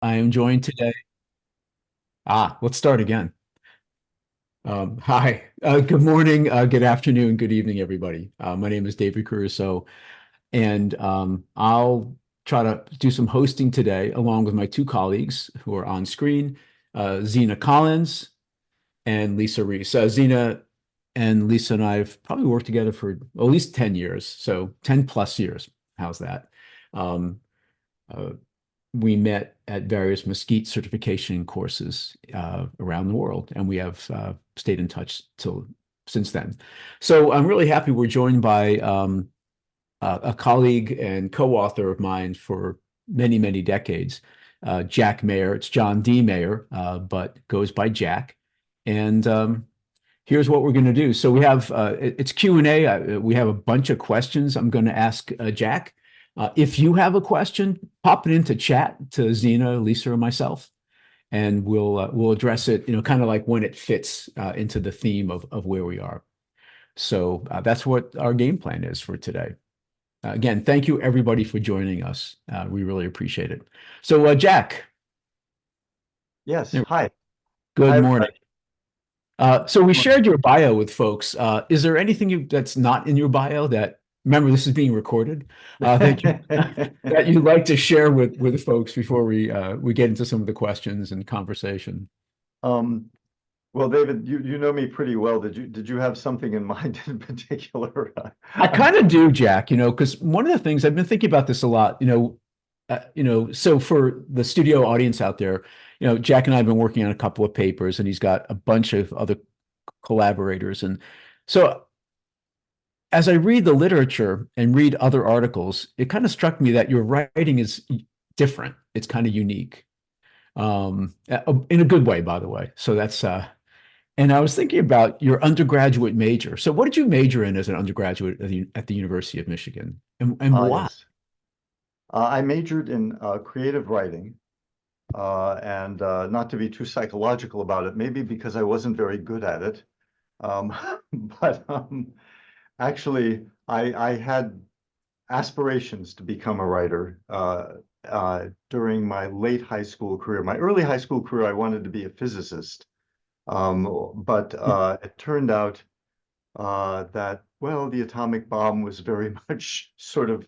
I am joined today. Let's start again. Hi, good morning, good afternoon, good evening, everybody. My name is David Caruso, and I'll try to do some hosting today along with my two colleagues who are on screen, Zena Collins and Lisa Reese. Zena and Lisa and I have probably worked together for at least 10 years, so 10 plus years. How's that? Um, uh, we met at various Mesquite certification courses around the world, and we have stayed in touch till since then. So I'm really happy we're joined by a colleague and co-author of mine for many, many decades, Jack Mayer. It's John D. Mayer, but goes by Jack. And here's what we're going to do. So we have it's Q&A. We have a bunch of questions I'm going to ask Jack. If you have a question, pop it into chat to Zena, Lisa, or myself, and we'll address it. Kind of like when it fits into the theme of where we are. So that's what our game plan is for today. Again, thank you everybody for joining us. We really appreciate it. So Jack, Yes. Hi. good Hi, morning. everybody. So we Morning. shared your bio with folks. Is there anything that's not in your bio that, remember, this is being recorded, that you that you'd like to share with folks before we get into some of the questions and conversation? Um, well, David, you know me pretty well. Did you have something in mind in particular? I kind of do, Jack, because one of the things I've been thinking about this a lot, so for the studio audience out there, Jack and I have been working on a couple of papers, and he's got a bunch of other collaborators. And so as I read the literature and read other articles, it kind of struck me that your writing is different. It's kind of unique, in a good way, by the way. So and I was thinking about your undergraduate major. So what did you major in as an undergraduate at the University of Michigan, and why? Yes. I majored in creative writing, and not to be too psychological about it, maybe because I wasn't very good at it. Um, but actually, I had aspirations to become a writer during my late high school career. My early high school career, I wanted to be a physicist. But it turned out that, well, the atomic bomb was very much sort of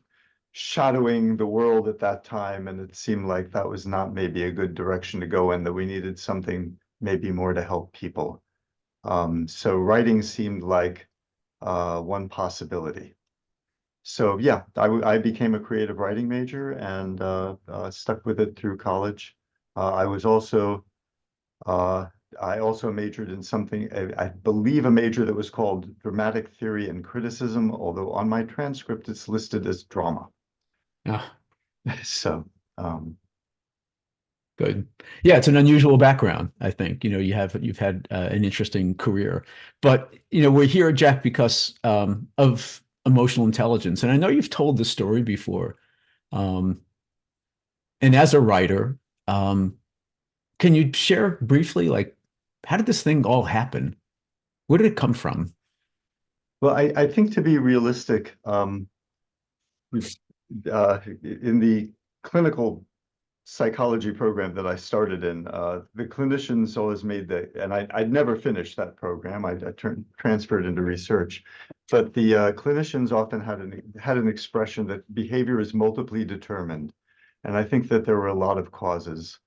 shadowing the world at that time, and it seemed like that was not maybe a good direction to go in, that we needed something maybe more to help people. So writing seemed like one possibility. So yeah, I became a creative writing major and stuck with it through college. I was also uh, I also majored in something, I believe a major that was called dramatic theory and criticism, although on my transcript it's listed as drama. Ah, So, um, good. Yeah, it's an unusual background, I think. You've had an interesting career, but we're here, Jack, because of emotional intelligence, and I know you've told this story before. Um, and as a writer, um, can you share briefly, like, how did this thing all happen? Where did it come from? well, I think to be realistic, in the clinical psychology program that I started in, the clinicians always made and I'd never finished that program. I transferred into research, but the clinicians often had an expression that behavior is multiply determined, and I think that there were a lot of causes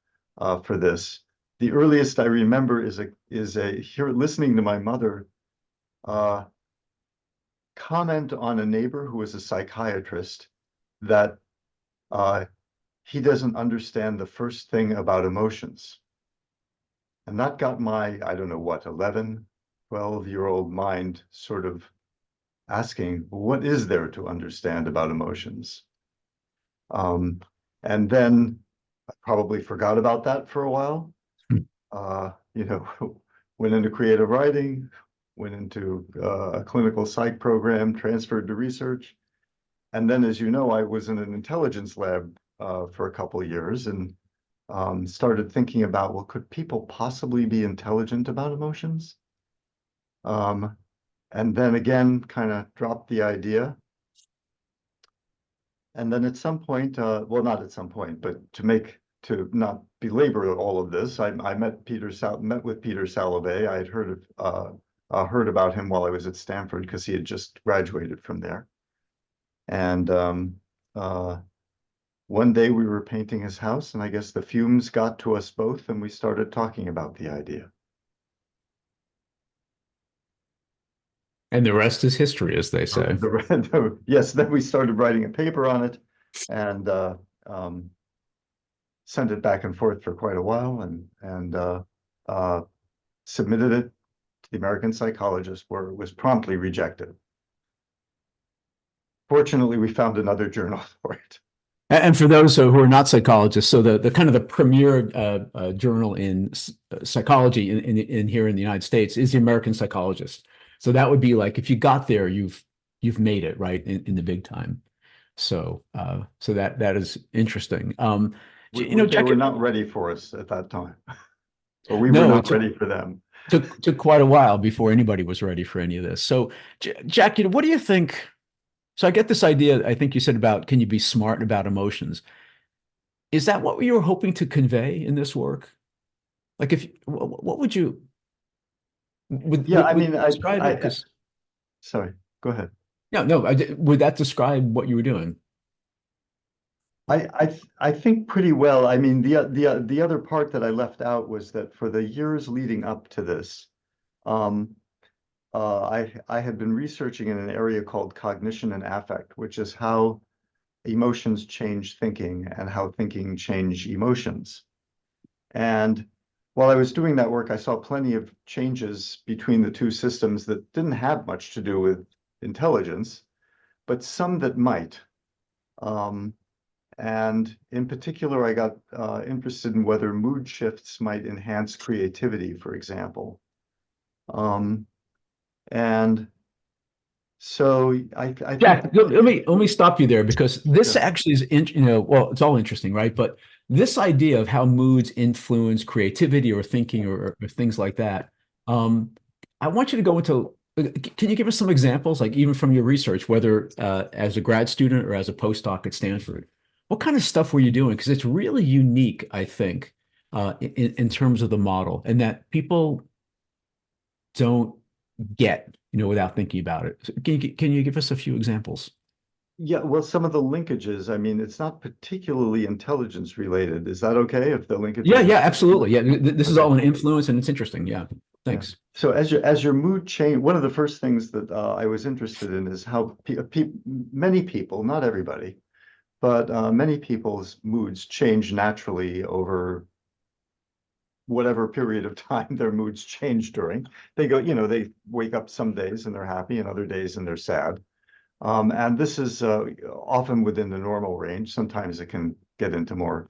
for this. The earliest I remember is here listening to my mother uh, comment on a neighbor who was a psychiatrist that uh, he doesn't understand the first thing about emotions. And that got my, I don't know what, 11, 12-year-old mind sort of asking, what is there to understand about emotions? Um, and then I probably forgot about that for a while. You know, went into creative writing, went into a clinical psych program, transferred to research. And then, as you know, I was in an intelligence lab for a couple of years and started thinking about, well, could people possibly be intelligent about emotions? Um, and then again, kind of dropped the idea. And then at some point, well, not at some point, but to not belabor all of this, I met with Peter Salovey. I had heard about him while I was at Stanford because he had just graduated from there. And one day we were painting his house, and I guess the fumes got to us both, and we started talking about the idea. And the rest is history, as they say. Yes, then we started writing a paper on it, and sent it back and forth for quite a while, and submitted it to the American Psychologist, where it was promptly rejected. Fortunately, we found another journal for it. And for those who are not psychologists, so the kind of the premier journal in psychology in here in the United States is the American Psychologist. So that would be like, if you got there, you've made it, right, in the big time. So so that is interesting. They were not ready for us at that time, or we were No, not ready for them. Took quite a while before anybody was ready for any of this. So, Jack, what do you think? So I get this idea, I think you said, about can you be smart about emotions? Is that what you were hoping to convey in this work? Like, what would you? Describe it? 'Cause sorry, go ahead. no, would that describe what you were doing? I think pretty well. I mean, the other part that I left out was that for the years leading up to this, I had been researching in an area called cognition and affect, which is how emotions change thinking and how thinking change emotions. And while I was doing that work, I saw plenty of changes between the two systems that didn't have much to do with intelligence, but some that might. And in particular, I got interested in whether mood shifts might enhance creativity, for example. And so I Jack, think let me stop you there, because this actually is, well, it's all interesting, right? But this idea of how moods influence creativity or thinking or things like that, I want you to go into. Can you give us some examples, like even from your research, whether as a grad student or as a postdoc at Stanford? What kind of stuff were you doing? Because it's really unique, I think, in terms of the model, and that people don't get, without thinking about it. So can you give us a few examples? Yeah, well, some of the linkages, I mean, it's not particularly intelligence related. Is that okay if the linkages? Yeah, absolutely. Yeah, this is all an influence, and it's interesting. Yeah, thanks. Yeah. So as your mood change, one of the first things that I was interested in is how many people, not everybody, but many people's moods change naturally over whatever period of time their moods change during. They go, they wake up some days and they're happy, and other days and they're sad. And this is often within the normal range. Sometimes it can get into more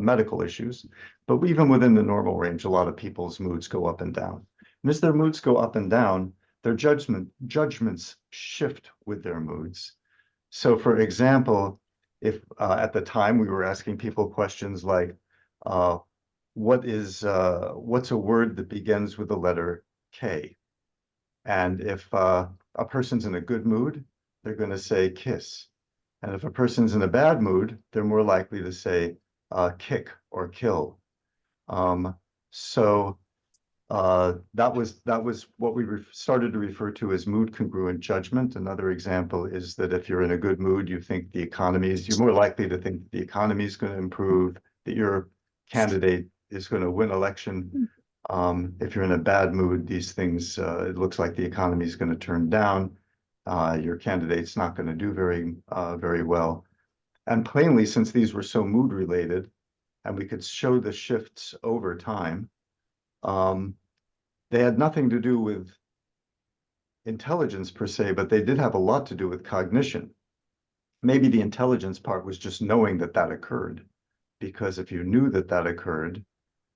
medical issues, but even within the normal range, a lot of people's moods go up and down. And as their moods go up and down, their judgments shift with their moods. So for example, if at the time we were asking people questions like, what's a word that begins with the letter K? And if a person's in a good mood, they're going to say kiss. And if a person's in a bad mood, they're more likely to say kick or kill. So that was what we started to refer to as mood congruent judgment. Another example is that if you're in a good mood, you're more likely to think the economy is going to improve, that your candidate is going to win election. If you're in a bad mood, these things, it looks like the economy is going to turn down. Your candidate's not going to do very well. And plainly, since these were so mood related, and we could show the shifts over time, they had nothing to do with intelligence per se, but they did have a lot to do with cognition. Maybe the intelligence part was just knowing that that occurred, because if you knew that that occurred,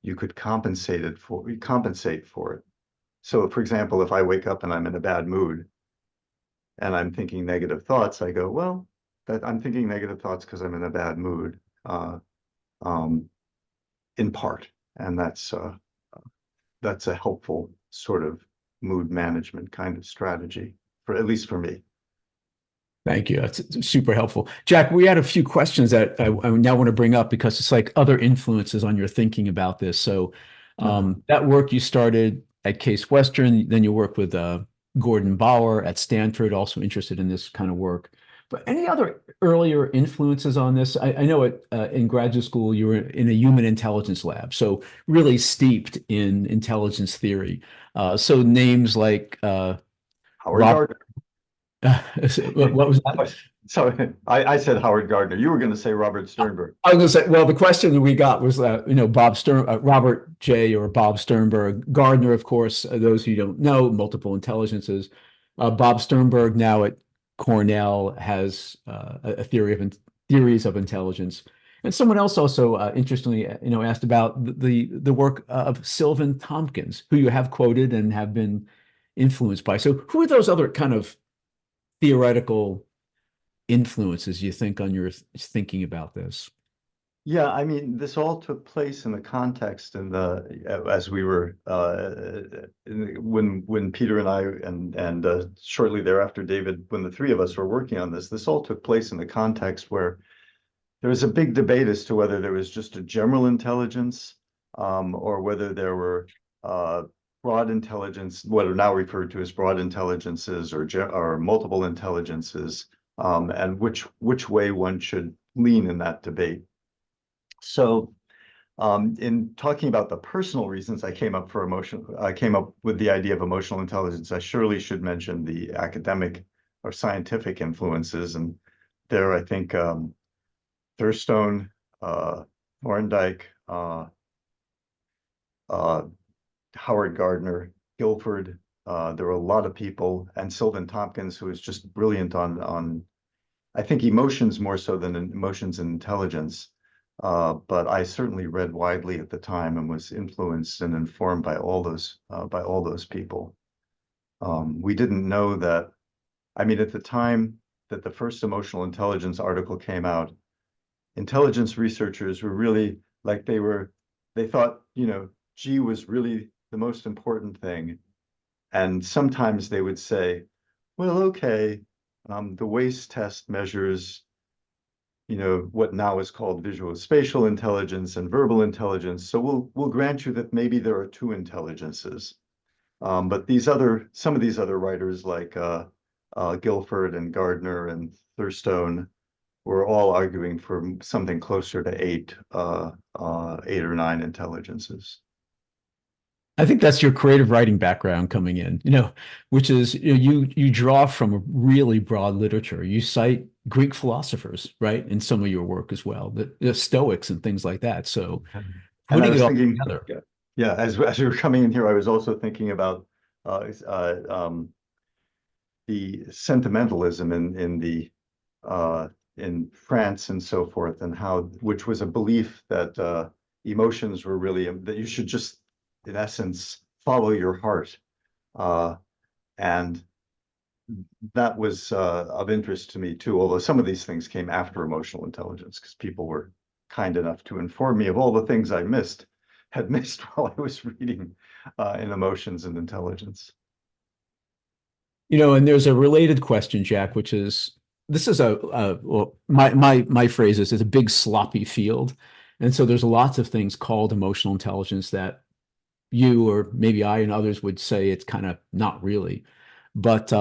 you could compensate for it. So for example, if I wake up and I'm in a bad mood and I'm thinking negative thoughts, I go, well, I'm thinking negative thoughts because I'm in a bad mood, in part. And that's a helpful sort of mood management kind of strategy, at least for me. Thank you. That's super helpful. Jack, we had a few questions that I now want to bring up because it's like other influences on your thinking about this. So, Uh, that work you started at Case Western, then you work with Gordon Bauer at Stanford, also interested in this kind of work. But any other earlier influences on this? I know in graduate school you were in a human intelligence lab, so really steeped in intelligence theory. So names like Howard Robert. Gardner. What was that? So I said Howard Gardner. You were going to say Robert Sternberg. I was going to say, well, the question that we got was, Robert J. or Bob Sternberg, Gardner, of course, those who don't know, multiple intelligences. Bob Sternberg now at Cornell has a theory of theories of intelligence. And someone else also, interestingly, asked about the work of Sylvan Tompkins, who you have quoted and have been influenced by. So, who are those other kind of theoretical influences you think on your thinking about this? Yeah, I mean, this all took place in the context and as we were when Peter and I and shortly thereafter David, when the three of us were working on this all took place in the context where there was a big debate as to whether there was just a general intelligence, or whether there were broad intelligence, what are now referred to as broad intelligences or multiple intelligences, and which way one should lean in that debate. So, in talking about the personal reasons I came up with the idea of emotional intelligence, I surely should mention the academic or scientific influences. And there, I think Thurstone, Thorndike, uh, Howard Gardner, Guilford. There were a lot of people, and Sylvan Tompkins, who was just brilliant on I think emotions more so than emotions and intelligence. But I certainly read widely at the time and was influenced and informed by all those people. We didn't know that. I mean, at the time that the first emotional intelligence article came out, intelligence researchers were really like they thought, G was really the most important thing. And sometimes they would say, well, okay, the WAIS test measures, what now is called visual spatial intelligence and verbal intelligence. So we'll grant you that maybe there are two intelligences. But some of these other writers like Guilford and Gardner and Thurstone were all arguing for something closer to eight or nine intelligences. I think that's your creative writing background coming in, which is you draw from a really broad literature. You cite Greek philosophers, right, in some of your work as well, the Stoics and things like that. So And I putting it was all thinking, together. yeah, as we were coming in here, I was also thinking about uh, uh, um, the sentimentalism in France and so forth, and which was a belief that emotions were really that you should just, in essence, follow your heart, uh, and that was of interest to me too. Although some of these things came after emotional intelligence, because people were kind enough to inform me of all the things I had missed while I was reading in emotions and intelligence. And there's a related question, Jack, which is this is well, my phrase is it's a big sloppy field. And so there's lots of things called emotional intelligence that you or maybe I and others would say it's kind of not really. But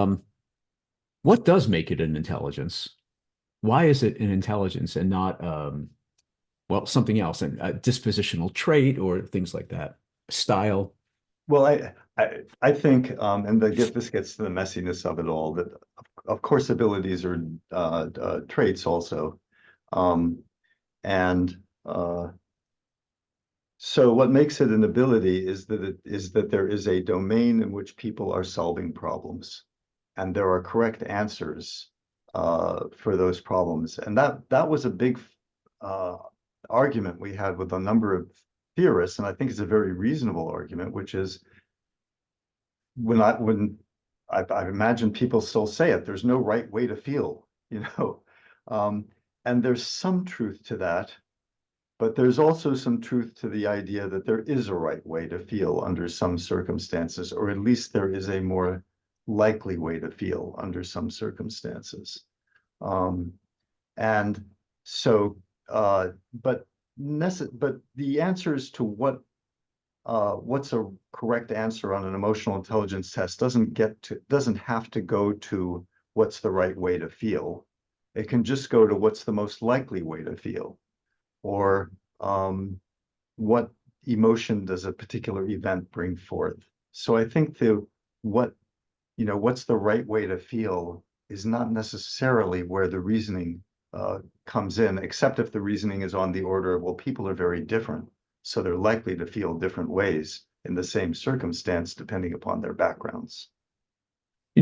what does make it an intelligence? Why is it an intelligence and not something else, a dispositional trait or things like that, style? Well, I think, and this gets to the messiness of it all, that of course abilities are traits also. Um, and so what makes it an ability is that there is a domain in which people are solving problems, and there are correct answers for those problems. And that was a big uh, argument we had with a number of theorists, and I think it's a very reasonable argument, which is when I imagine people still say it, there's no right way to feel, um, and there's some truth to that, but there's also some truth to the idea that there is a right way to feel under some circumstances, or at least there is a more likely way to feel under some circumstances. Um, and so, but the answers to what's a correct answer on an emotional intelligence test doesn't have to go to what's the right way to feel. It can just go to what's the most likely way to feel, or what emotion does a particular event bring forth. So I think what what's the right way to feel is not necessarily where the reasoning comes in, except if the reasoning is on the order of, well, people are very different, so they're likely to feel different ways in the same circumstance depending upon their backgrounds.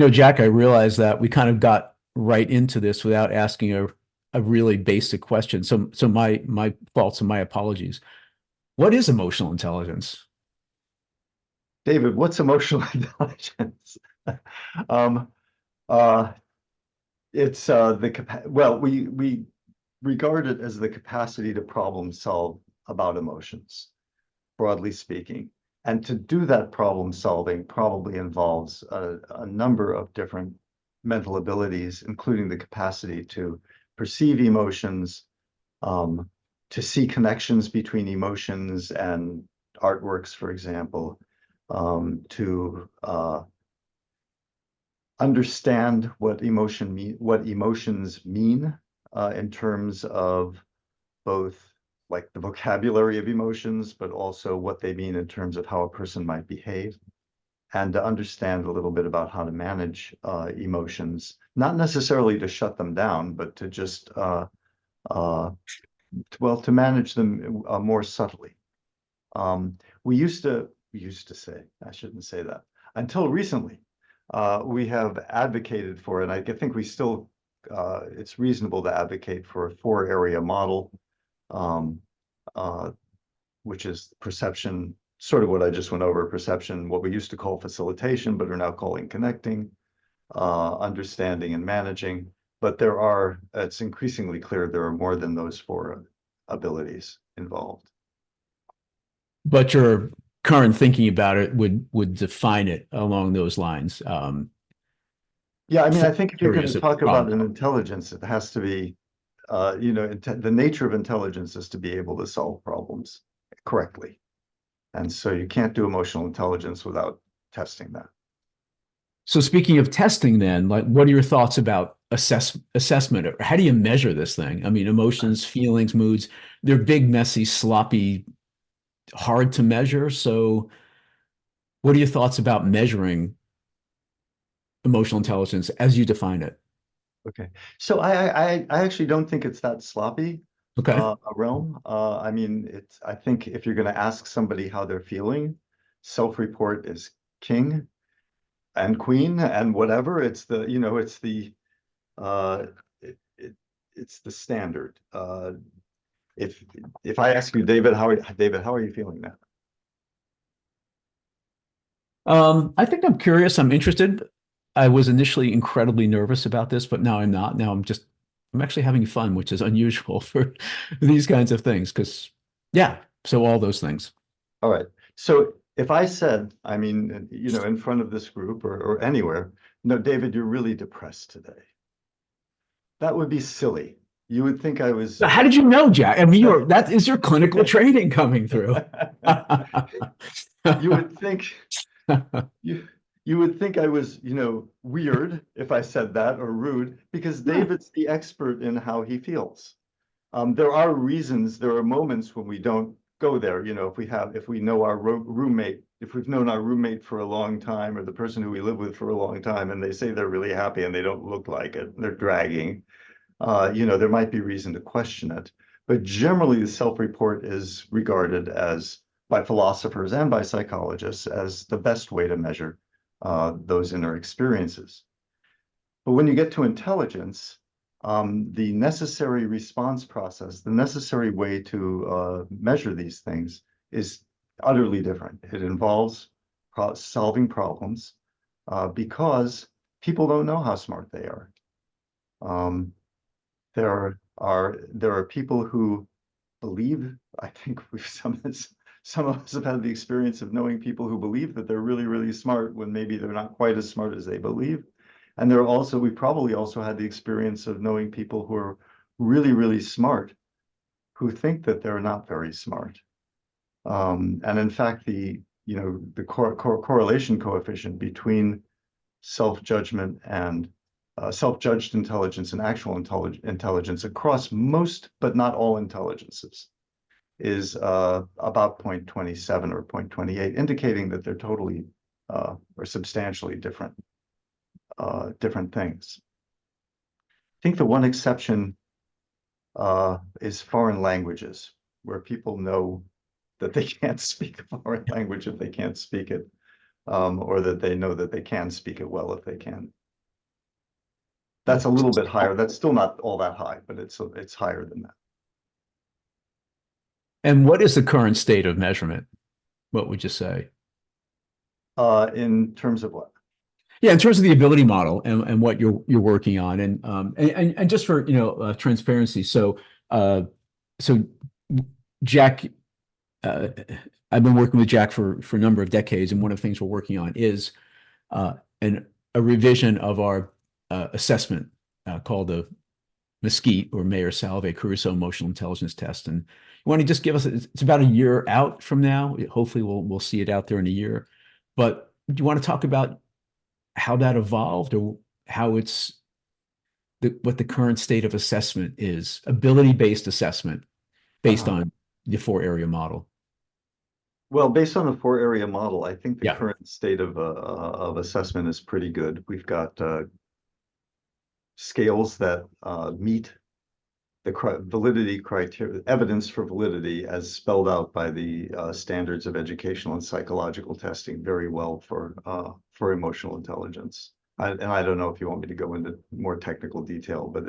Jack, I realize that we kind of got right into this without asking a really basic question. So my faults and my apologies. What is emotional intelligence? David, what's emotional intelligence? um, uh, it's we regard it as the capacity to problem solve about emotions, broadly speaking. And to do that problem solving probably involves a number of different mental abilities, including the capacity to perceive emotions, um, to see connections between emotions and artworks, for example, to understand what emotions mean in terms of both like the vocabulary of emotions, but also what they mean in terms of how a person might behave, and to understand a little bit about how to manage emotions, not necessarily to shut them down, but to just uh, to manage them more subtly. We used to say, I shouldn't say that, until recently, we have advocated for, and I think we still, it's reasonable to advocate for a four-area model, um, uh, which is perception, sort of what I just went over, perception, what we used to call facilitation, but are now calling connecting, understanding and managing. But it's increasingly clear there are more than those four abilities involved. But your current thinking about it would define it along those lines. Yeah, I mean, Four I think if you're going areas to of talk problem about an intelligence, it has to be, the nature of intelligence is to be able to solve problems correctly. And so you can't do emotional intelligence without testing that. So speaking of testing, then, like, what are your thoughts about assessment? How do you measure this thing? I mean, emotions, feelings, moods, they're big, messy, sloppy, hard to measure. So what are your thoughts about measuring emotional intelligence as you define it? Okay. So I actually don't think it's that sloppy Okay. a realm. I mean, I think if you're going to ask somebody how they're feeling, self-report is king and queen and whatever. Uh, it, it, it's the standard. If if I ask you, David, how are you feeling now? I think I'm curious. I'm interested. I was initially incredibly nervous about this, but now I'm not. Now I'm actually having fun, which is unusual for these kinds of things. Because, yeah, so all those things. All right. So if I said, I mean, in front of this group or anywhere, no, David, you're really depressed today. That would be silly. You would think I was How did you know, Jack? I mean, that is your clinical training coming through. you would think you you would think I was, weird if I said that or rude, because David's the expert in how he feels. There are reasons, there are moments when we don't go there. If we know our roommate, if we've known our roommate for a long time, or the person who we live with for a long time, and they say they're really happy and they don't look like it, they're dragging, there might be reason to question it. But generally, the self-report is regarded as, by philosophers and by psychologists, as the best way to measure those inner experiences. But when you get to intelligence, the necessary response process, the necessary way to measure these things is utterly different. It involves solving problems because people don't know how smart they are. Um, there are people who believe, I think some of us have had the experience of knowing people who believe that they're really, really smart when maybe they're not quite as smart as they believe. And we probably also had the experience of knowing people who are really, really smart, who think that they're not very smart. And in fact, the correlation coefficient between self-judgment and self-judged intelligence and actual intelligence across most, but not all intelligences is about 0.27 or 0.28, indicating that they're totally or substantially different things. I think the one exception is foreign languages, where people know that they can't speak a foreign language if they can't speak it, or that they know that they can speak it well if they can. That's a little bit higher. That's still not all that high, but it's higher than that. And what is the current state of measurement? What would you say? In terms of what? Yeah, in terms of the ability model and what you're working on, and just for transparency, so Jack, I've been working with Jack for a number of decades, and one of the things we're working on is a revision of our assessment called the Mesquite or Mayer-Salve-Caruso emotional intelligence test. And you want to just give us, it's about a year out from now. Hopefully we'll see it out there in a year. But do you want to talk about how that evolved, or how it's what the current state of assessment is, ability-based assessment based on the 4-area model? Well, based on the 4-area model, I think the Yeah. current state of assessment is pretty good. We've got scales that meet the validity criteria, evidence for validity as spelled out by the standards of educational and psychological testing very well for emotional intelligence. And I don't know if you want me to go into more technical detail, but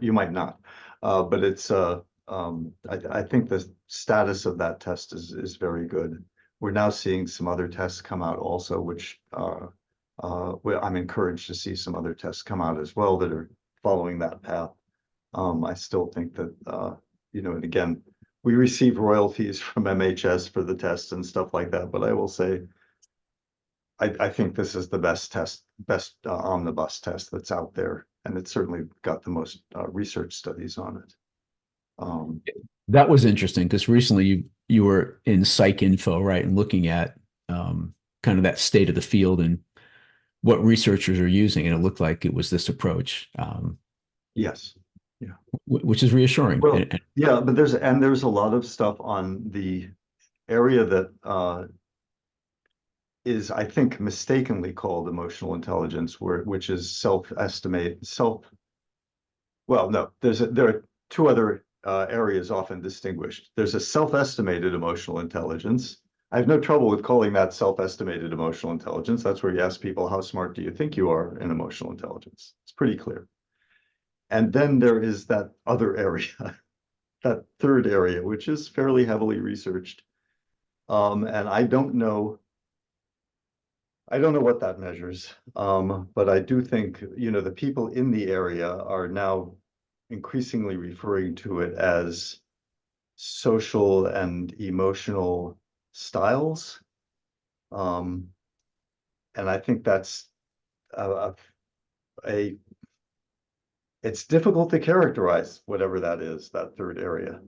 you might not, but I think the status of that test is very good. We're now seeing some other tests come out also, which I'm encouraged to see some other tests come out as well that are following that path. I still think that, and again, we receive royalties from MHS for the tests and stuff like that, but I will say, I think this is the best omnibus test that's out there, and it's certainly got the most research studies on it. That was interesting because recently you were in PsycInfo, right, and looking at kind of that state of the field and what researchers are using, and it looked like it was this approach. Yes. Yeah. Which is reassuring. Well, yeah, but there's a lot of stuff on the area that is, I think, mistakenly called emotional intelligence, which is well, no, there are two other areas often distinguished. There's a self-estimated emotional intelligence. I have no trouble with calling that self-estimated emotional intelligence. That's where you ask people, how smart do you think you are in emotional intelligence? It's pretty clear. And then there is that other area, that third area, which is fairly heavily researched. And I don't know what that measures. But I do think, the people in the area are now increasingly referring to it as social and emotional styles. And I think that's it's difficult to characterize whatever that is, that third area.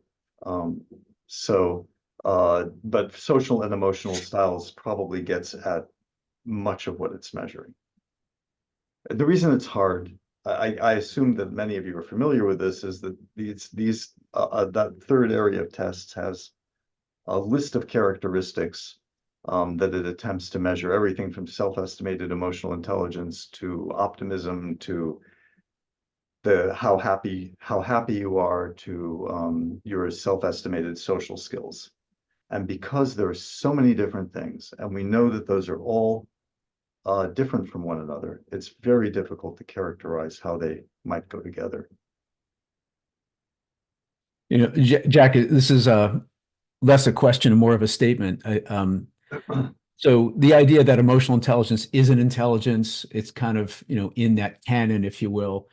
But social and emotional styles probably gets at much of what it's measuring. The reason it's hard, I assume that many of you are familiar with this, is that that third area of tests has a list of characteristics that it attempts to measure, everything from self-estimated emotional intelligence to optimism to how happy you are to your self-estimated social skills. And because there are so many different things, and we know that those are all different from one another, it's very difficult to characterize how they might go together. Jack, this is less a question and more of a statement. So the idea that emotional intelligence is an intelligence, it's kind of, in that canon, if you will.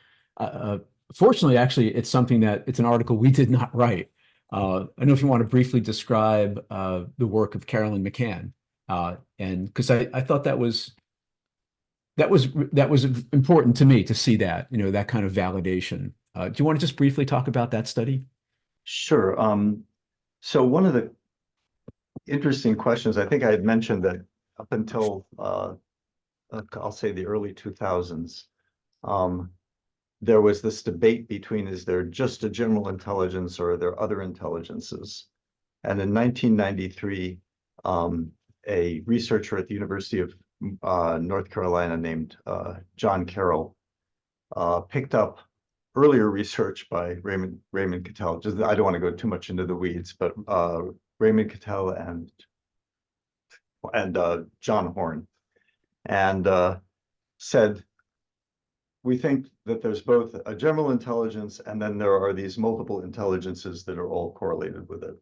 Fortunately, actually, it's an article we did not write. I don't know if you want to briefly describe the work of Carolyn McCann, and because I thought that was that was important to me to see that, you know, that kind of validation. Do you want to just briefly talk about that study? Sure. So one of the interesting questions, I think I had mentioned that up until I'll say the early 2000s, um, there was this debate between, is there just a general intelligence or are there other intelligences? And in 1993, a researcher at the University of North Carolina named John Carroll picked up earlier research by Raymond Cattell. Just, I don't want to go too much into the weeds, but Raymond Cattell and John Horn, and said, we think that there's both a general intelligence and then there are these multiple intelligences that are all correlated with it.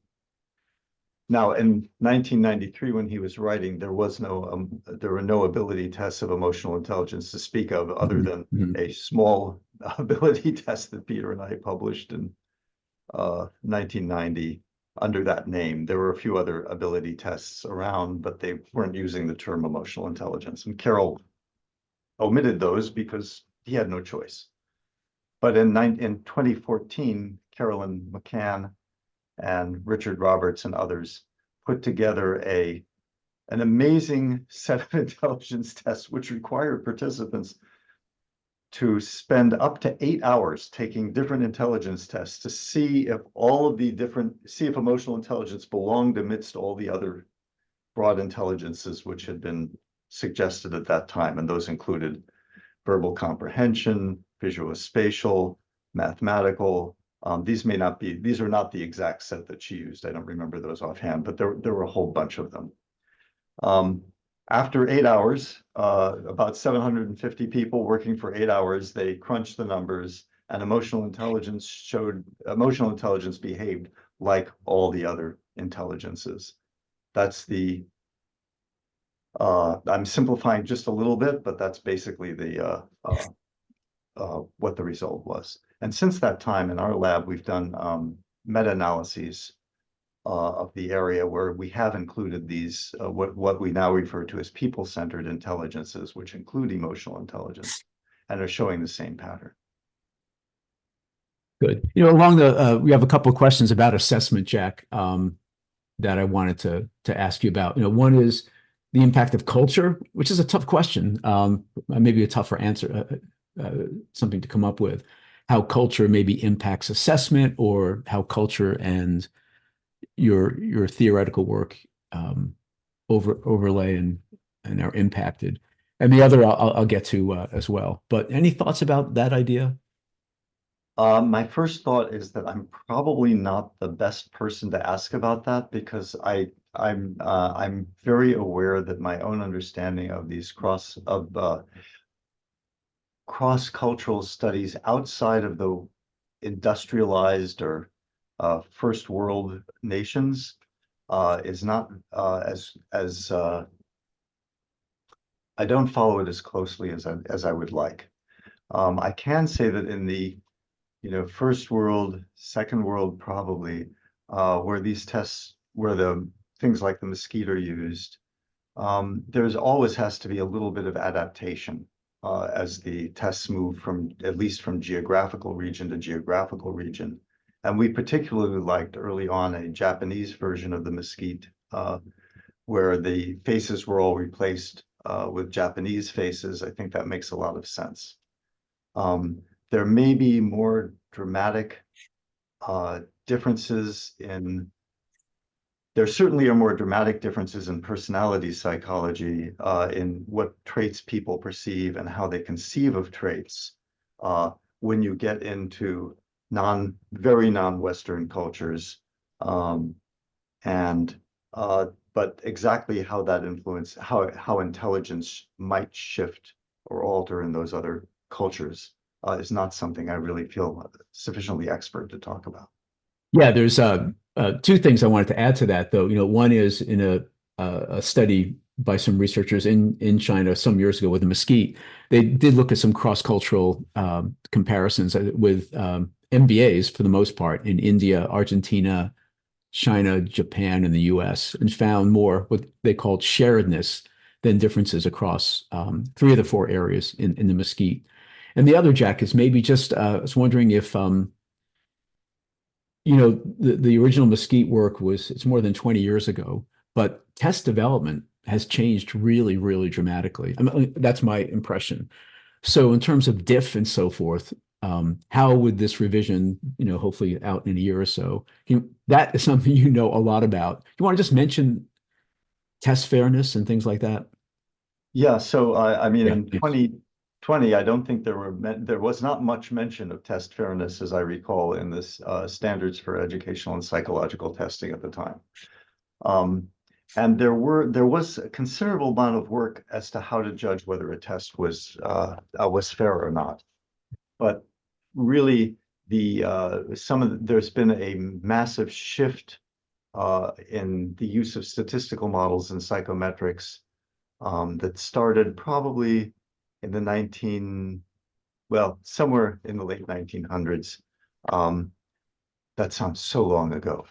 Now, in 1993, when he was writing, there were no ability tests of emotional intelligence to speak of, other than a small ability test that Peter and I published in 1990 under that name. There were a few other ability tests around, but they weren't using the term emotional intelligence. And Carroll omitted those because he had no choice. But in 2014, Carolyn McCann and Richard Roberts and others put together an amazing set of intelligence tests, which required participants to spend up to 8 hours taking different intelligence tests to see if see if emotional intelligence belonged amidst all the other broad intelligences which had been suggested at that time. And those included verbal comprehension, visuospatial, mathematical. These are not the exact set that she used. I don't remember those offhand, but there were a whole bunch of them. After 8 hours, about 750 people working for 8 hours, they crunched the numbers, and emotional intelligence behaved like all the other intelligences. That's I'm simplifying just a little bit, but that's basically what the result was. And since that time in our lab, we've done meta-analyses of the area where we have included these, what we now refer to as people-centered intelligences, which include emotional intelligence, and are showing the same pattern. Good. You know, we have a couple of questions about assessment, Jack, that I wanted to ask you about. You know, one is the impact of culture, which is a tough question, maybe a tougher answer, something to come up with. How culture maybe impacts assessment, or how culture and your theoretical work overlay and are impacted. And the other I'll get to as well. But any thoughts about that idea? My first thought is that I'm probably not the best person to ask about that, because I'm very aware that my own understanding of these cross-cultural studies outside of the industrialized or first world nations is not as I don't follow it as closely as I would like. I can say that in the first world, second world, probably, where these tests, where the things like the mosquito are used, there's always has to be a little bit of adaptation as the tests move at least from geographical region to geographical region. And we particularly liked early on a Japanese version of the mesquite, where the faces were all replaced with Japanese faces. I think that makes a lot of sense. There may be more dramatic differences there certainly are more dramatic differences in personality psychology, in what traits people perceive and how they conceive of traits, when you get into very non-Western cultures. But exactly how that how intelligence might shift or alter in those other cultures is not something I really feel sufficiently expert to talk about. Yeah, there's two things I wanted to add to that, though. You know, one is in a study by some researchers in China some years ago with the mesquite. They did look at some cross-cultural comparisons with MBAs for the most part in India, Argentina, China, Japan, and the US, and found more what they called sharedness than differences across three of the four areas in the Mesquite. And the other, Jack, is maybe just I was wondering if the original Mesquite work it's more than 20 years ago, but test development has changed really, really dramatically. I mean, that's my impression. So in terms of diff and so forth, how would this revision, hopefully out in a year or so, that is something you know a lot about. You want to just mention test fairness and things like that? Yeah, so I mean, Yeah, in thanks. 2020, I don't think there was not much mention of test fairness, as I recall, in this standards for educational and psychological testing at the time. And there was a considerable amount of work as to how to judge whether a test was fair or not. But really, there's been a massive shift in the use of statistical models and psychometrics that started probably in somewhere in the late 1900s. Um, that sounds so long ago.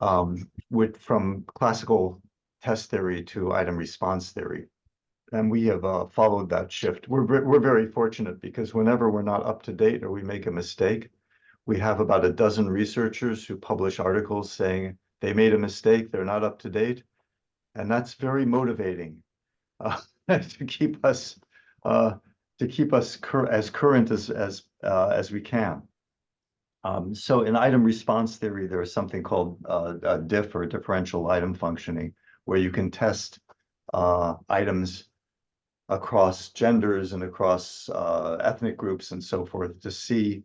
From classical test theory to item response theory. And we have followed that shift. We're very fortunate because whenever we're not up to date or we make a mistake, we have about a dozen researchers who publish articles saying they made a mistake, they're not up to date. And that's very motivating to keep us as current as we can. So in item response theory, there is something called diff, or differential item functioning, where you can test items across genders and across ethnic groups and so forth to see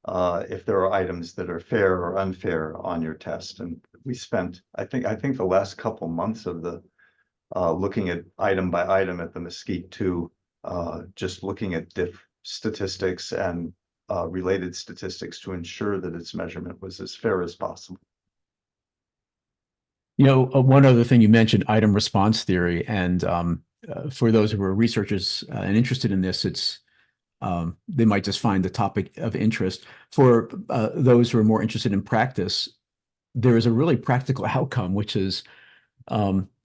if there are items that are fair or unfair on your test. And we spent, I think the last couple months of the looking at item by item at the Mesquite 2, just looking at diff statistics and related statistics to ensure that its measurement was as fair as possible. One other thing you mentioned, item response theory, and for those who are researchers and interested in this, they might just find the topic of interest. For those who are more interested in practice, there is a really practical outcome, which is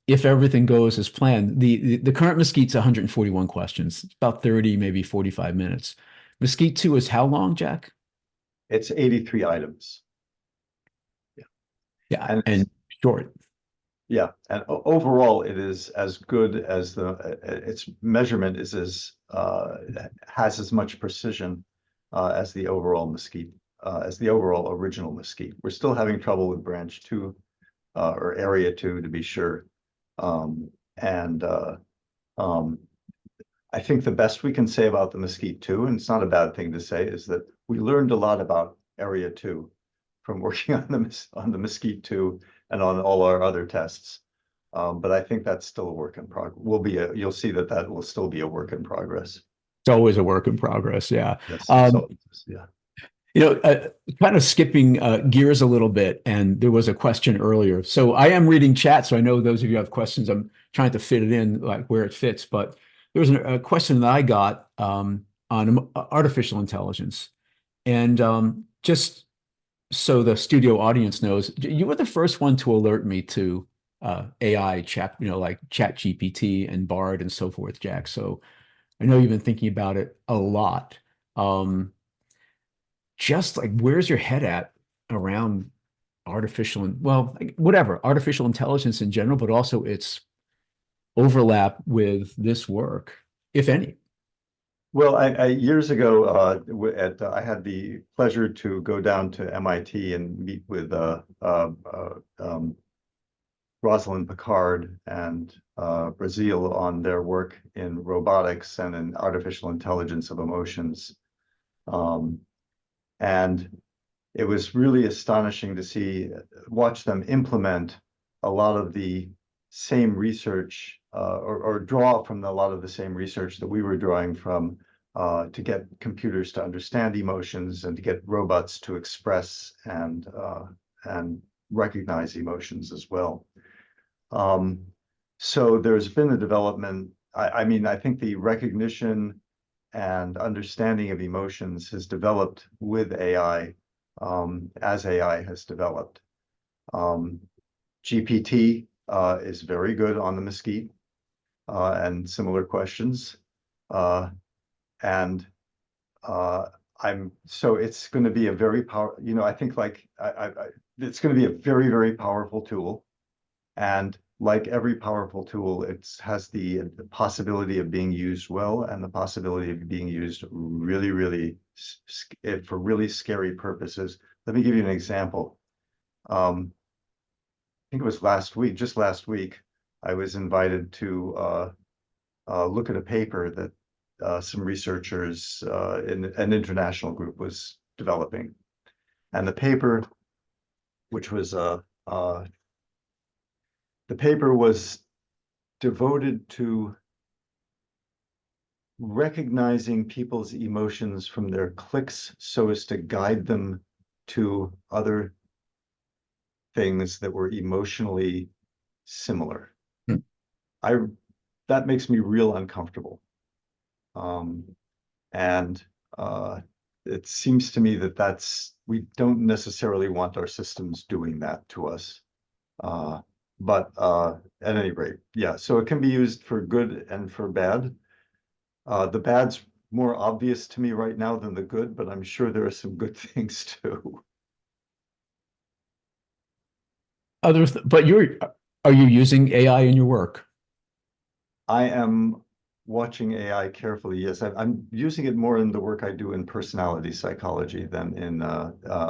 if everything goes as planned, the current Mesquite's 141 questions, it's about 30, maybe 45 minutes. Mesquite 2 is how long, Jack? It's 83 items. Yeah, and short. Yeah, and overall, it is as good as its measurement is has as much precision as the overall Mesquite, as the overall original Mesquite. We're still having trouble with branch 2 or area 2 to be sure. And I think the best we can say about the Mesquite 2, and it's not a bad thing to say, is that we learned a lot about area 2 from working on the Mesquite 2 and on all our other tests. But I think that's still a work in progress. You'll see that will still be a work in progress. It's always a work in progress. Yeah. Yes, yeah. Kind of skipping gears a little bit, and there was a question earlier. So I am reading chat, so I know those of you have questions. I'm trying to fit it in like where it fits, but there was a question that I got on artificial intelligence. And just so the studio audience knows, you were the first one to alert me to AI chat, like ChatGPT and Bard and so forth, Jack. So I know you've been thinking about it a lot. Just like, where's your head at around artificial intelligence in general, but also its overlap with this work, if any? Well, years ago, I had the pleasure to go down to MIT and meet with Rosalind Picard and Brazil on their work in robotics and in artificial intelligence of emotions. And it was really astonishing to watch them implement a lot of the same research or draw from a lot of the same research that we were drawing from to get computers to understand emotions and to get robots to express and recognize emotions as well. So there's been a development. I mean, I think the recognition and understanding of emotions has developed with AI as AI has developed. GPT is very good on the Mesquite. and similar questions. And so it's going to be a very I think like it's going to be a very, very powerful tool. And like every powerful tool, it has the possibility of being used well and the possibility of being used really, really for really scary purposes. Let me give you an example. I think it was just last week, I was invited to look at a paper that some researchers in an international group was developing. And the paper, which was the paper was devoted to recognizing people's emotions from their clicks so as to guide them to other things that were emotionally similar. Hmm. That makes me real uncomfortable. And it seems to me that we don't necessarily want our systems doing that to us. But at any rate, yeah, so it can be used for good and for bad. The bad's more obvious to me right now than the good, but I'm sure there are some good things too. But are you using AI in your work? I am watching AI carefully. Yes, I'm using it more in the work I do in personality psychology than in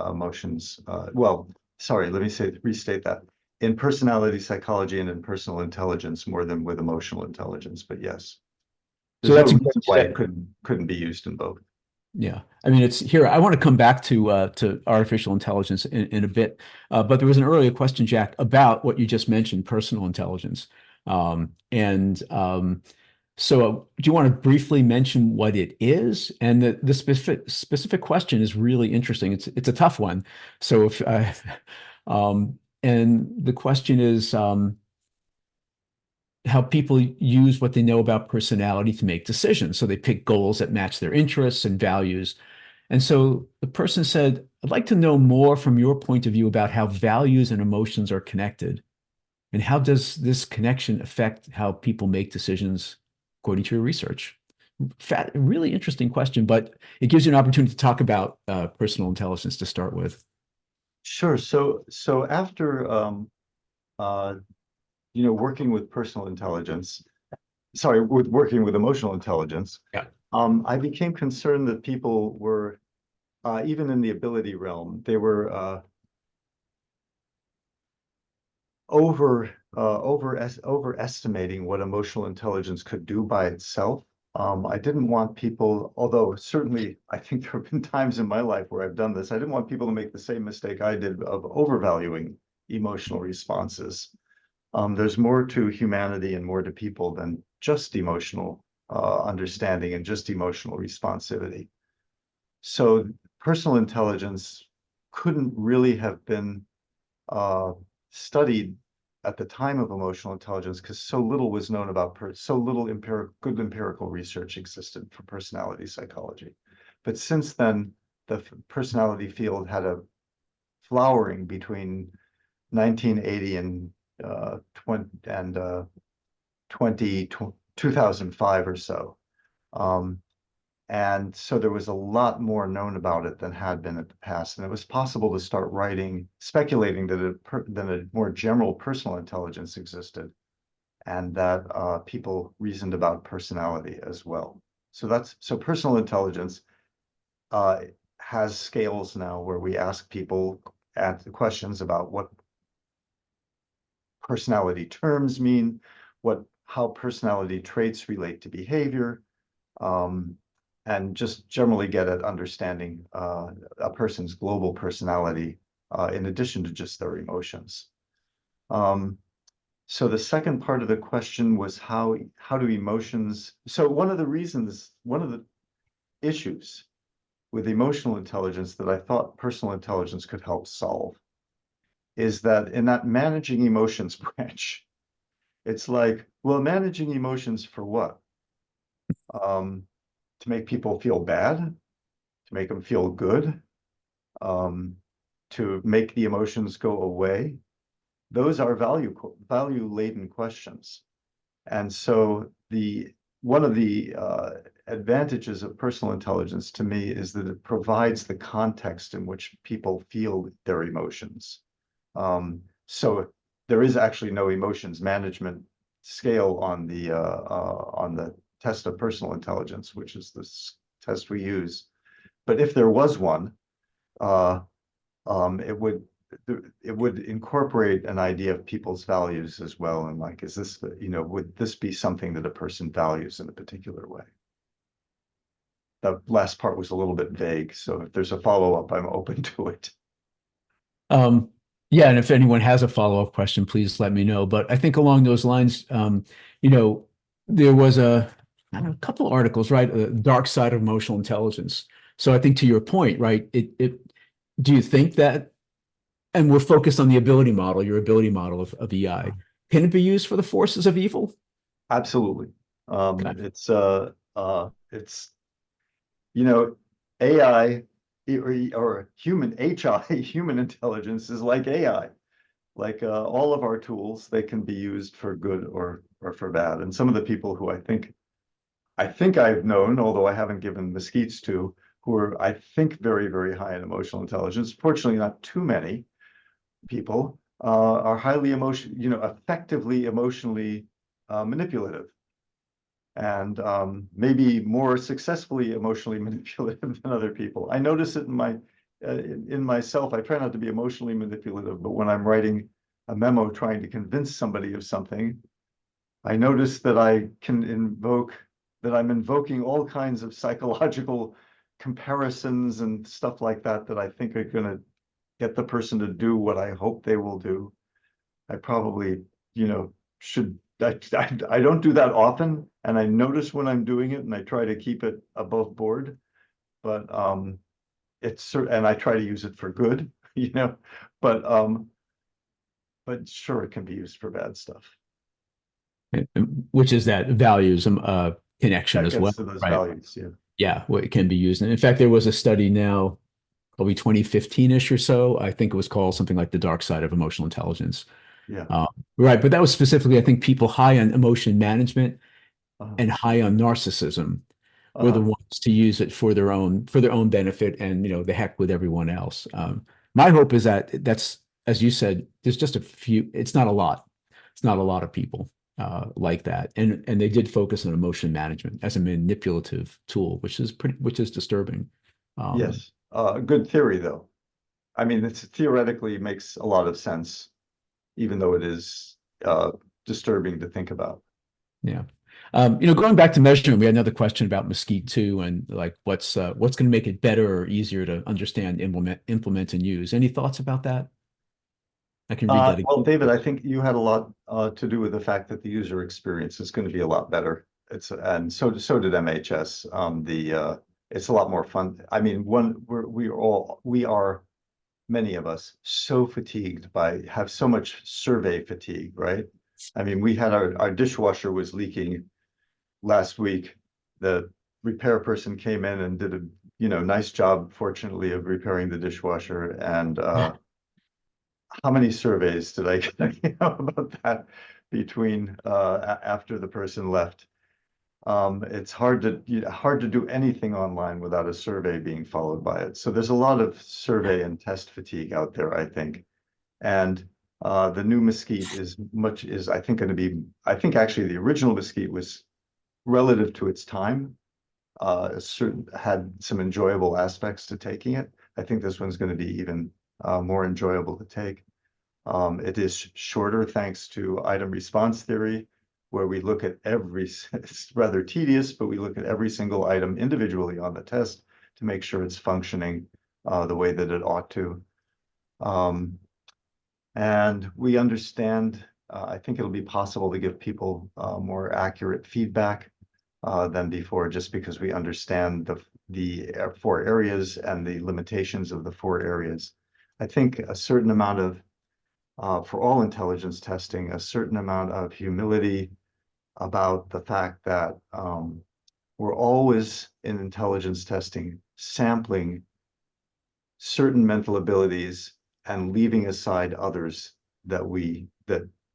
emotions. Well, sorry, let me restate that. In personality psychology and in personal intelligence more than with emotional intelligence, but yes. So There's no that's a great reason why it segue. couldn't be used in both. Yeah, I mean, it's here. I want to come back to artificial intelligence in a bit, but there was an earlier question, Jack, about what you just mentioned, personal intelligence. And so, do you want to briefly mention what it is? And the specific question is really interesting. It's a tough one. So, if and the question is how people use what they know about personality to make decisions. So they pick goals that match their interests and values. And so the person said, I'd like to know more from your point of view about how values and emotions are connected. And how does this connection affect how people make decisions according to your research? Really interesting question, but it gives you an opportunity to talk about personal intelligence to start with. Sure. So after uh, working with personal intelligence, sorry, with working with emotional intelligence, Yeah. I became concerned that people were even in the ability realm, they were overestimating what emotional intelligence could do by itself. I didn't want people, although certainly I think there have been times in my life where I've done this, I didn't want people to make the same mistake I did of overvaluing emotional responses. There's more to humanity and more to people than just emotional understanding and just emotional responsivity. So personal intelligence couldn't really have been uh, studied at the time of emotional intelligence because so little was known about so little good empirical research existed for personality psychology. But since then, the personality field had a flowering between 1980 and 2005 or so. And so there was a lot more known about it than had been in the past. And it was possible to start speculating that a more general personal intelligence existed and that people reasoned about personality as well. So personal intelligence has scales now where we ask people questions about what personality terms mean, how personality traits relate to behavior, and just generally get at understanding a person's global personality in addition to just their emotions. So the second part of the question was how do emotions, so one of the issues with emotional intelligence that I thought personal intelligence could help solve is that in that managing emotions branch, it's like, well, managing emotions for what? To make people feel bad, to make them feel good, um, to make the emotions go away. Those are value laden questions. And so one of the advantages of personal intelligence to me is that it provides the context in which people feel their emotions. So there is actually no emotions management scale on the test of personal intelligence, which is this test we use. But if there was one, uh, it would incorporate an idea of people's values as well. And like, is this, would this be something that a person values in a particular way? The last part was a little bit vague, so if there's a follow-up, I'm open to it. Um, yeah, and if anyone has a follow-up question, please let me know. But I think along those lines, you know, there was I don't know, a couple articles, right? The dark side of emotional intelligence. So I think to your point, right? Do you think that, and we're focused on the ability model, your ability model of EI, can it be used for the forces of evil? Absolutely. Okay. It's AI or human HI, human intelligence is like AI. Like all of our tools, they can be used for good or for bad. And some of the people who I think I've known, although I haven't given mesquites to, who are, I think, very, very high in emotional intelligence. Fortunately, not too many people are highly effectively emotionally manipulative, and maybe more successfully emotionally manipulative than other people. I notice it in myself. I try not to be emotionally manipulative, but when I'm writing a memo trying to convince somebody of something, I notice that I'm invoking all kinds of psychological comparisons and stuff like that that I think are going to get the person to do what I hope they will do. I probably, should, I don't do that often, and I notice when I'm doing it, and I try to keep it above board, but and I try to use it for good, but sure, it can be used for bad stuff. Which is that values connection That as well, gets to those right? values, yeah. Yeah, well, it can be used. And in fact, there was a study now, probably 2015-ish or so. I think it was called something like the dark side of emotional intelligence. Yeah. Uh, right, but that was specifically, I think, people high on emotion management Uh-huh. and high on narcissism were the Uh-huh. ones to use it for their own benefit, and the heck with everyone else. My hope is that that's, as you said, there's just a few. It's not a lot. It's not a lot of people like that, and they did focus on emotion management as a manipulative tool, which is disturbing. Um, Yes. Good theory, though. I mean, it's theoretically makes a lot of sense, even though it is disturbing to think about. yeah. Going back to measurement, we had another question about Mesquite too, and like what's going to make it better or easier to understand, implement, and use. Any thoughts about that? I can read that Well, again. David, I think you had a lot to do with the fact that the user experience is going to be a lot better. And so did MHS. It's a lot more fun. I mean, we are many of us so fatigued have so much survey fatigue, right? I mean, we had our dishwasher was leaking last week. The repair person came in and did a nice job, fortunately, of repairing the dishwasher. And how many surveys did I get about that between after the person left? It's hard to do anything online without a survey being followed by it. So there's a lot of survey and test fatigue out there, I think. And the new Mesquite is I think going to be, I think actually the original Mesquite was relative to its time, had some enjoyable aspects to taking it. I think this one's going to be even more enjoyable to take. It is shorter thanks to item response theory, where we look at it's rather tedious, but we look at every single item individually on the test to make sure it's functioning the way that it ought to. Um, and we understand, I think it'll be possible to give people more accurate feedback than before, just because we understand the four areas and the limitations of the four areas. I think a certain amount of for all intelligence testing, a certain amount of humility about the fact that we're always in intelligence testing sampling certain mental abilities and leaving aside others that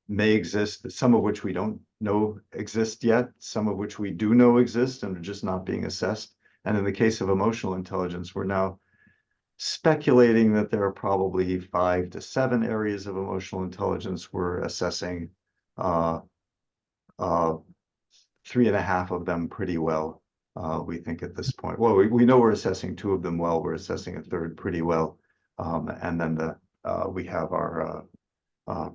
may exist, some of which we don't know exist yet, some of which we do know exist and are just not being assessed. And in the case of emotional intelligence, we're now speculating that there are probably 5 to 7 areas of emotional intelligence. We're assessing 3.5 of them pretty well. We think at this point, well, we know we're assessing 2 of them well, we're assessing a third pretty well. And then we have our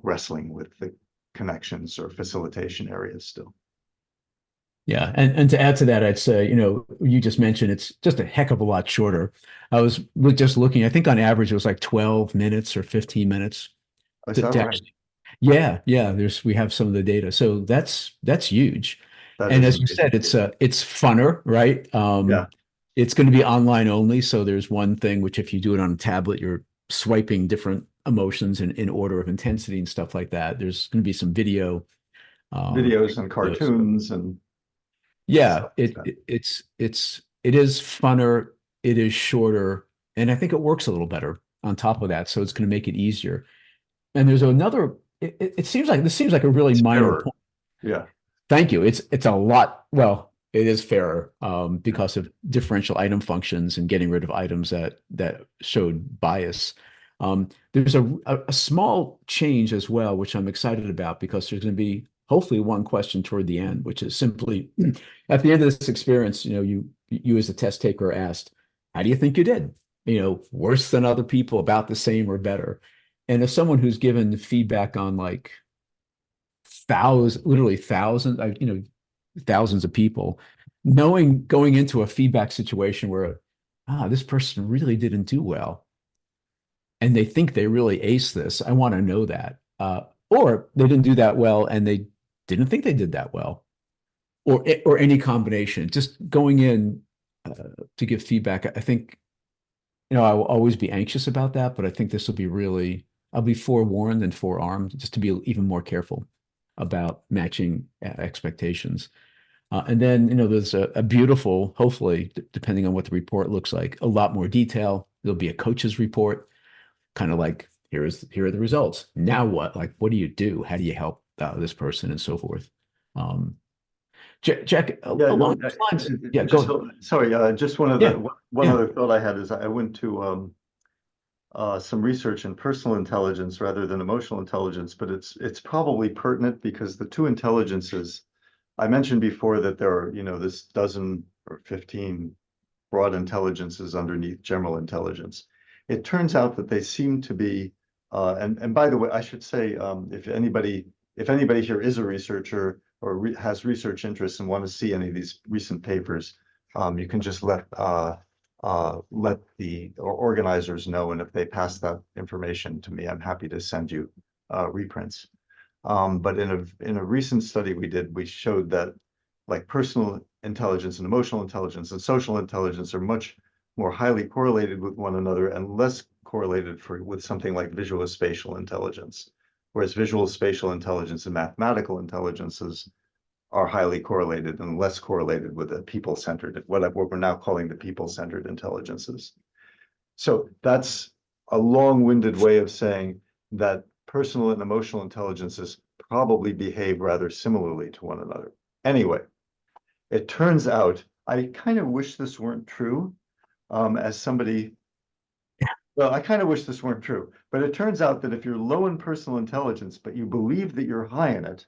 wrestling with the connections or facilitation areas still. Yeah, and to add to that, I'd say, you just mentioned it's just a heck of a lot shorter. I was just looking, I think on average it was like 12 minutes or 15 minutes Is to, that to right? actually, yeah, we have some of the data. So that's huge. That And is as you said, amazing. it's funner, right? Yeah, It's going to be online only. So there's one thing which if you do it on a tablet, you're swiping different emotions in order of intensity and stuff like that. There's going to be some video. videos and Those. cartoons and Yeah, stuff like that. it is funner, it is shorter, and I think it works a little better on top of that. So it's going to make it easier. And there's another. It seems like this seems like a really It's minor fairer. point. Yeah, Thank you. It's a lot. Well, it is fairer because of differential item functions and getting rid of items that showed bias. There's a small change as well, which I'm excited about because there's going to be hopefully one question toward the end, which is simply at the end of this experience, you as a test taker are asked, how do you think you did? Worse than other people, about the same or better. And as someone who's given feedback on like literally thousands, thousands of people, knowing going into a feedback situation where, this person really didn't do well, and they think they really aced this. I want to know that. Or they didn't do that well and they didn't think they did that well, or any combination. Just going in to give feedback, I think, I will always be anxious about that, but I think this will be really, I'll be forewarned and forearmed just to be even more careful about matching expectations. And then, there's a beautiful, hopefully, depending on what the report looks like, a lot more detail. There'll be a coach's report, kind of like, here are the results. Now what? Like, what do you do? How do you help this person and so forth? Um, Jack, yeah. No, along those lines, yeah, go just ahead. sorry. Just Yeah, one yeah. other thought I had is I went to some research in personal intelligence rather than emotional intelligence, but it's probably pertinent because the two intelligences I mentioned before that there are, this dozen or 15 broad intelligences underneath general intelligence. It turns out that they seem to be, and by the way, I should say, if anybody here is a researcher or has research interests and want to see any of these recent papers, you can just let the organizers know, and if they pass that information to me, I'm happy to send you reprints. But in a recent study we did, we showed that like personal intelligence and emotional intelligence and social intelligence are much more highly correlated with one another and less correlated with something like visual spatial intelligence. Whereas visual spatial intelligence and mathematical intelligences are highly correlated and less correlated with the people-centered, what we're now calling the people-centered intelligences. So that's a long-winded way of saying that personal and emotional intelligences probably behave rather similarly to one another. Anyway, it turns out, I kind of wish this weren't true, as somebody, well, I kind of wish this weren't true, but it turns out that if you're low in personal intelligence, but you believe that you're high in it,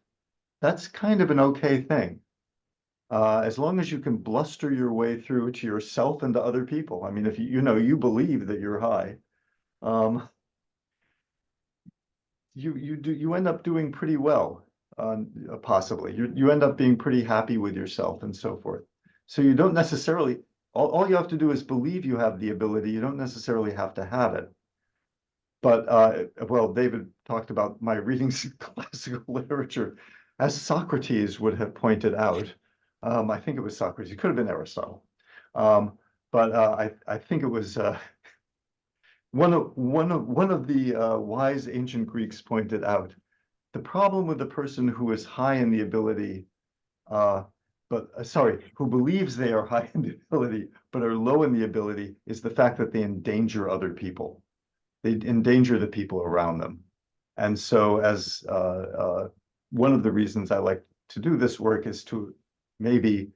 that's kind of an okay thing. As long as you can bluster your way through to yourself and to other people. I mean, if you believe that you're high, um, you end up doing pretty well, possibly. You end up being pretty happy with yourself and so forth. So you don't necessarily, all you have to do is believe you have the ability. You don't necessarily have to have it. But well, David talked about my readings in classical literature, as Socrates would have pointed out. I think it was Socrates. It could have been Aristotle. But I think it was one of the wise ancient Greeks pointed out the problem with the person who is high in the ability, sorry, who believes they are high in the ability but are low in the ability is the fact that they endanger other people. They endanger the people around them. And so as one of the reasons I like to do this work is to maybe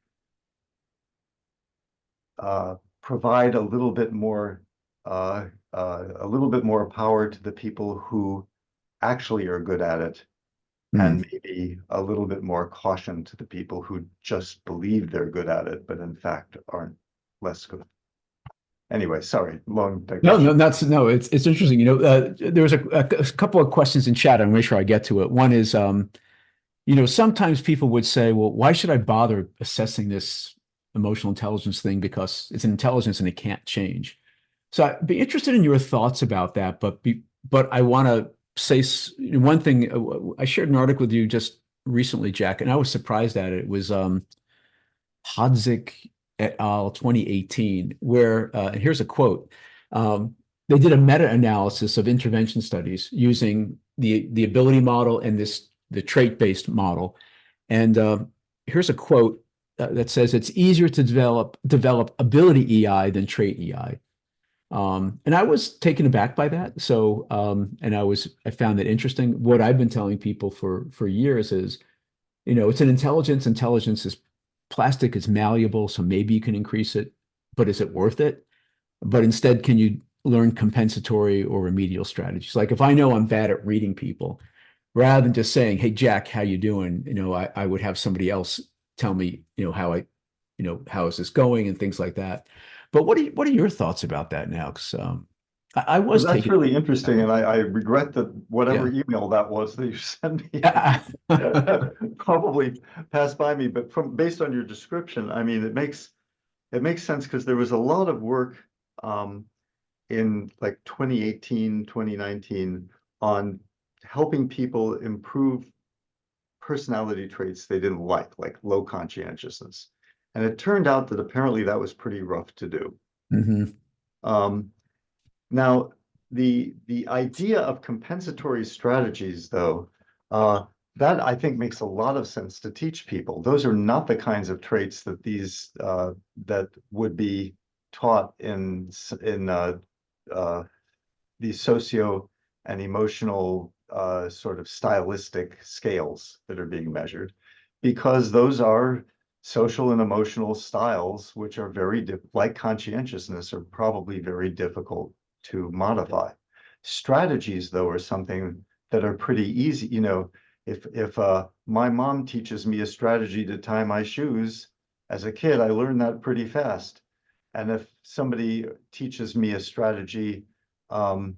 provide a little bit more power to the people who actually are good at it, and maybe a little bit more caution to the people who just believe they're good at it, but in fact aren't less good. Anyway, sorry, long No, digression. no, no. It's interesting. There was a couple of questions in chat. I'm make sure I get to it. One is, sometimes people would say, "Well, why should I bother assessing this emotional intelligence thing? Because it's an intelligence and it can't change." So I'd be interested in your thoughts about that. But I want to say one thing. I shared an article with you just recently, Jack, and I was surprised at it. It was Hodzik et al. 2018, where and here's a quote. They did a meta-analysis of intervention studies using the ability model and the trait-based model. And here's a quote that says it's easier to develop ability EI than trait EI. And I was taken aback by that. So and I found that interesting. What I've been telling people for years is, it's an intelligence. Intelligence is plastic, it's malleable, so maybe you can increase it, but is it worth it? But instead, can you learn compensatory or remedial strategies? Like if I know I'm bad at reading people, rather than just saying, "Hey, Jack, how you doing?" I would have somebody else tell me, how is this going and things like that. But what are your thoughts about that now? Because I Well, was that's taken really that interesting, way. and I regret that whatever Yeah. email that was that you sent me probably passed by me. But based on your description, I mean, it makes sense because there was a lot of work um, in like 2018, 2019 on helping people improve personality traits they didn't like low conscientiousness. And it turned out that apparently that was pretty rough to do. Hmm. Um, Now, the idea of compensatory strategies, though, that I think makes a lot of sense to teach people. Those are not the kinds of traits that would be taught in the socio and emotional sort of stylistic scales that are being measured, because those are social and emotional styles, which are like conscientiousness, are probably very difficult to modify. Strategies, though, are something that are pretty easy. If my mom teaches me a strategy to tie my shoes, as a kid, I learned that pretty fast. And if somebody teaches me a strategy um,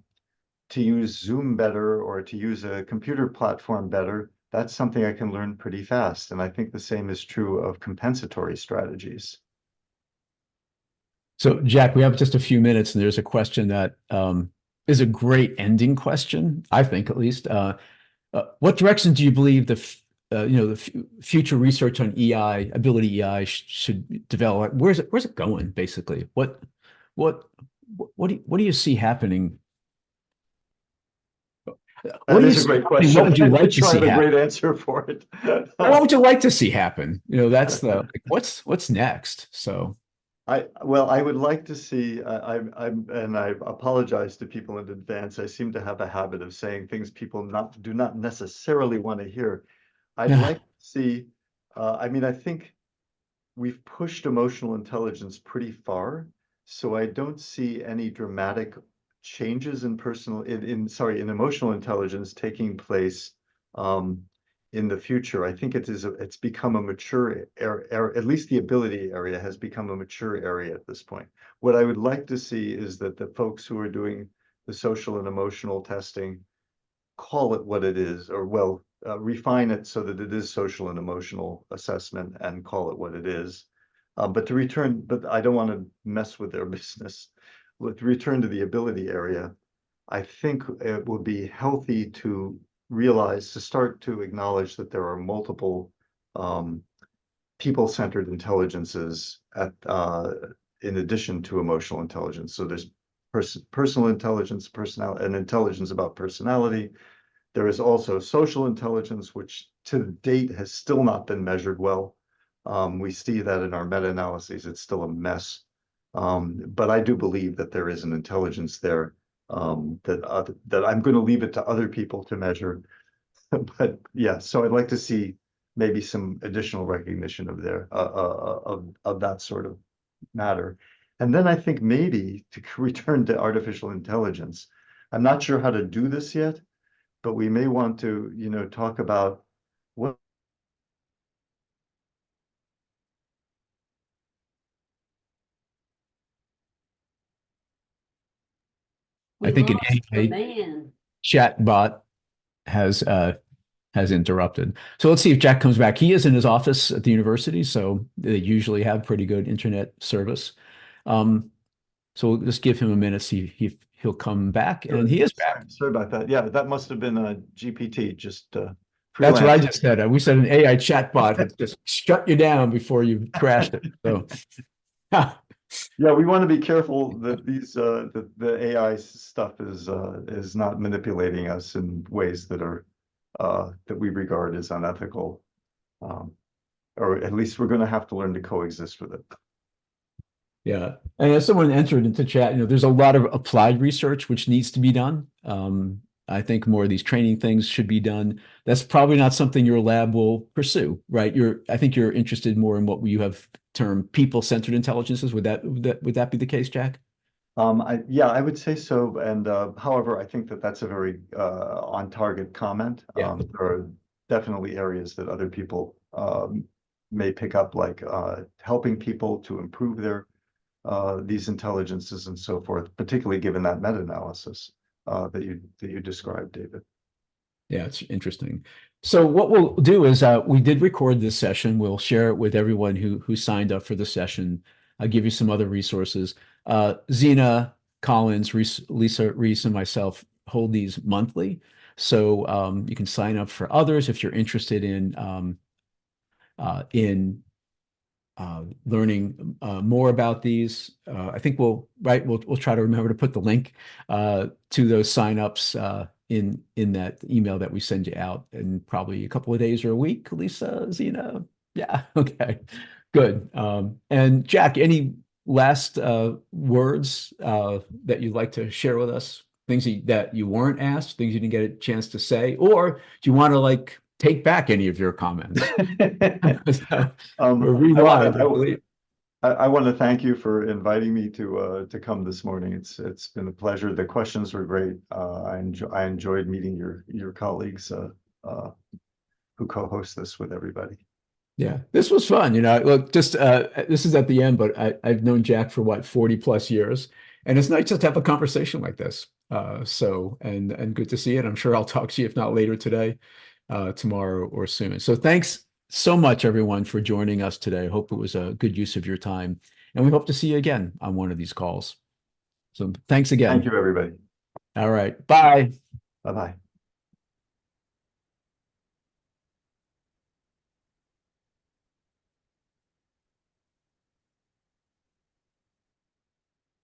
to use Zoom better or to use a computer platform better, that's something I can learn pretty fast. And I think the same is true of compensatory strategies. So, Jack, we have just a few minutes, and there's a question that is a great ending question, I think, at least. What direction do you believe the future research on EI, ability EI, should develop? Where's it going, basically? What what do you see happening? What That do you is a see great happening? What question. would you I'm like not to sure I see have a happen? great answer for it. What would you like to see happen? That's like, what's next? So, I would like to see, and I apologize to people in advance. I seem to have a habit of saying things people do not necessarily want to hear. I'd yeah. like to see, I mean, I think we've pushed emotional intelligence pretty far, so I don't see any dramatic changes in emotional intelligence taking place um, in the future. I think it's become a mature area, at least the ability area has become a mature area at this point. What I would like to see is that the folks who are doing the social and emotional testing call it what it is, or refine it so that it is social and emotional assessment and call it what it is. But I don't want to mess with their business. With return to the ability area, I think it would be healthy to start to acknowledge that there are multiple um, people-centered intelligences in addition to emotional intelligence. So there's personal intelligence, and intelligence about personality. There is also social intelligence, which to date has still not been measured well. We see that in our meta-analyses, it's still a mess. But I do believe that there is an intelligence there. that I'm going to leave it to other people to measure. But yeah, so I'd like to see maybe some additional recognition of of that sort of matter. And then I think maybe to return to artificial intelligence, I'm not sure how to do this yet, but we may want to, talk about what I We think an lost the AI man. chat bot has interrupted. So let's see if Jack comes back. He is in his office at the university, so they usually have pretty good internet service. So we'll just give him a minute, see if he'll come back, and he is back. Sorry about that. Yeah, that must have been a GPT, just That's what I freelance. just said. We said an AI chatbot had just shut you down before you crashed it. So, Yeah, we want to be careful that the AI stuff is not manipulating us in ways that are that we regard as unethical. Or at least we're going to have to learn to coexist with it. yeah. And as someone entered into chat, there's a lot of applied research which needs to be done. I think more of these training things should be done. That's probably not something your lab will pursue, right? I think you're interested more in what you have termed people-centered intelligences. Would that be the case, Jack? Yeah, I would say so. And however, I think that that's a very on target comment. Yeah. There are definitely areas that other people may pick up, like helping people to improve their these intelligences and so forth, particularly given that meta-analysis that you described, David. Yeah, it's interesting. So what we'll do is we did record this session. We'll share it with everyone who signed up for the session. I'll give you some other resources. Zena Collins, Lisa Reese, and myself hold these monthly. So you can sign up for others if you're interested in learning more about these. I think we'll try to remember to put the link to those signups in that email that we send you out in probably a couple of days or a week. Lisa, Zena, yeah, okay, good. And Jack, any last words that you'd like to share with us? Things that you weren't asked, things you didn't get a chance to say, or do you want to take back any of your comments? Or rewind, I believe. I want to thank you for inviting me to come this morning. It's been a pleasure. The questions were great. I enjoyed meeting your colleagues who co-host this with everybody. Yeah, this was fun. Look, just this is at the end, but I've known Jack for what, 40 plus years, and it's nice just to have a conversation like this. And good to see it. I'm sure I'll talk to you, if not later today, tomorrow or soon. So thanks so much, everyone, for joining us today. I hope it was a good use of your time, and we hope to see you again on one of these calls. So thanks again. Thank you, everybody. All right. Bye. Bye-bye.